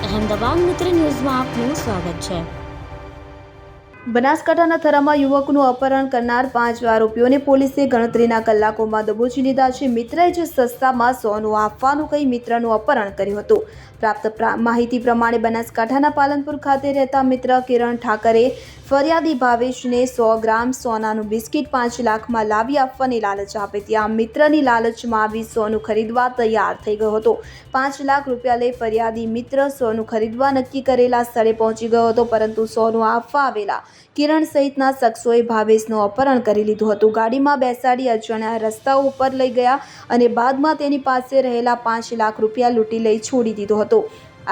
અહેમદાબાદ મિત્ર ન્યૂઝમાં આપનું સ્વાગત છે। બનાસકાંઠાના થરામાં યુવકનું અપહરણ કરનાર 5 આરોપીઓને પોલીસે ગણતરીના કલાકોમાં દબોચી લીધા છે। મિત્રએ જ સસ્તામાં સોનું આપવાનું કહી મિત્રનું અપહરણ કર્યું હતું। પ્રાપ્ત માહિતી પ્રમાણે બનાસકાંઠાના પાલનપુર ખાતે રહેતા મિત્ર કિરણ ઠાકરે ફરિયાદી ભાવેશને 100 ગ્રામ સોનાનું બિસ્કિટ 5 લાખમાં લાવી આપવાની લાલચ આપી હતી। આ મિત્રની લાલચમાં આવી સોનું ખરીદવા તૈયાર થઈ ગયો હતો। 5 લાખ રૂપિયા લઈ ફરિયાદી મિત્ર સોનું ખરીદવા નક્કી કરેલા સ્થળે પહોંચી ગયો હતો, પરંતુ સોનું આપવા આવેલા કિરણ સહિતના શખ્સોએ ભાવેશનું અપહરણ કરી લીધું હતું। ગાડીમાં બેસાડી અજાણ્યા રસ્તાઓ ઉપર લઈ ગયા અને બાદમાં તેની પાસે રહેલા 5 લાખ રૂપિયા લૂંટી લઈ છોડી દીધો હતો।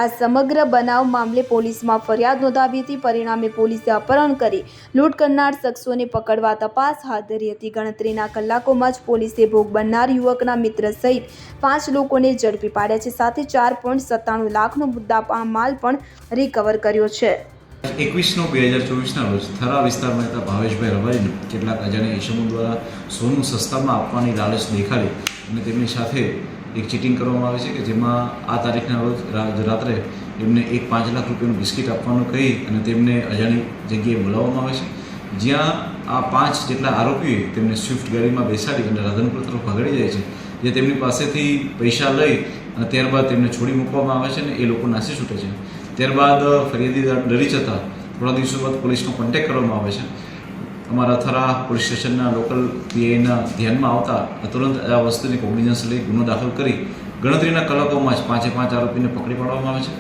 આ સમગ્ર બનાવ મામલે પોલીસમાં ફરિયાદ નોંધાવી હતી। પરિણામે પોલીસે અપહરણ કરી લૂંટ કરનાર શખ્સોને પકડવા તપાસ હાથ ધરી હતી। ગણતરીના કલાકોમાં જ પોલીસે ભોગ બનનાર યુવકના મિત્ર સહિત 5 લોકોને ઝડપી પાડ્યા છે, સાથે 4.97 લાખનો મુદ્દામાલ પણ રિકવર કર્યો છે। 21/2024 રોજ થરા વિસ્તારમાં રહેતા ભાવેશભાઈ રબારીને કેટલાક અજાણ્યા ઈસમો દ્વારા સોનું સસ્તામાં આપવાની લાલચ દેખાડી અને તેમની સાથે એક ચીટિંગ કરવામાં આવે છે કે જેમાં આ તારીખના રોજ રાત્રે એમને 5 લાખ રૂપિયાનું બિસ્કિટ આપવાનું કહી અને તેમને અજાણી જગ્યાએ બોલાવવામાં આવે છે, જ્યાં આ 5 જેટલા આરોપીઓએ તેમને સ્વિફ્ટ ગાડીમાં બેસાડી અને રાધનપુર તરફ ભગાડી જાય છે, જે તેમની પાસેથી પૈસા લઈ અને ત્યારબાદ તેમને છોડી મૂકવામાં આવે છે અને એ લોકો નાસી છૂટે છે। ત્યારબાદ ફરિયાદી ડરી જતાં થોડા દિવસો બાદ પોલીસનો કોન્ટેક્ટ કરવામાં આવે છે। અમારા થરા પોલીસ સ્ટેશનના લોકલ પીઆઈના ધ્યાનમાં આવતા તુરંત આ વસ્તુની કોગ્નિઝન્સ લઈ ગુનો દાખલ કરી ગણતરીના કલાકોમાં જ 5 આરોપીને પકડી પાડવામાં આવે છે।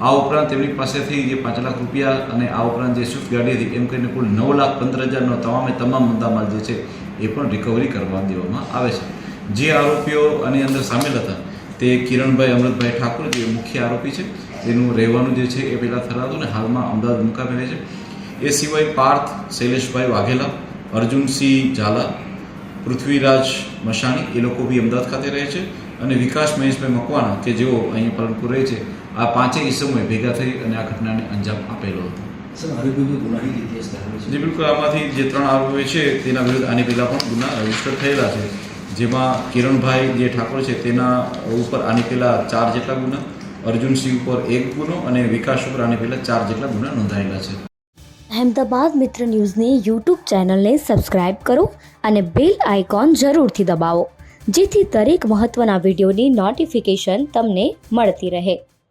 આ ઉપરાંત તેમની પાસેથી જે 5 લાખ રૂપિયા અને આ ઉપરાંત જે સ્વિફ્ટ ગાડી હતી એમ કરીને કુલ 9,15,000નો તમામ મુદ્દામાલ જે છે એ પણ રિકવરી કરવા દેવામાં આવે છે। જે આરોપીઓ આની અંદર સામેલ હતા તે કિરણભાઈ અમૃતભાઈ ઠાકોર જે મુખ્ય આરોપી છે, તેનું રહેવાનું જે છે એ પહેલાં થરા હતું ને હાલમાં અમદાવાદ મુકામે રહે છે। એ સિવાય પાર્થ શૈલેષભાઈ વાઘેલા, અર્જુનસિંહ ઝાલા, પૃથ્વીરાજ મશાણી એ લોકો બી અમદાવાદ ખાતે રહે છે અને વિકાસ મહેશભાઈ મકવાણા કે જેઓ અહીંયા પાલનપુર રહે છે। આ 5 ઈસમોએ ભેગા થઈ અને આ ઘટનાને અંજામ આપેલો હતો। જી બિલકુલ, આમાંથી જે 3 આરોપીઓ છે તેના વિરુદ્ધ આની પહેલાં પણ ગુના રજીસ્ટર થયેલા છે, જેમાં કિરણભાઈ જે ઠાકોર છે તેના ઉપર આની પહેલાં 4 જેટલા ગુના, અર્જુનસિંહ ઉપર 1 ગુનો અને વિકાસ ઉપર આની પહેલાં 4 જેટલા ગુના નોંધાયેલા છે। અહેમદાબાદ મિત્ર ન્યૂઝની યુટ્યુબ ચેનલને સબસ્ક્રાઇબ કરો અને બેલ આઇકોન જરૂરથી દબાવો, જેથી દરેક મહત્ત્વના વિડીયોની નોટિફિકેશન તમને મળતી રહે।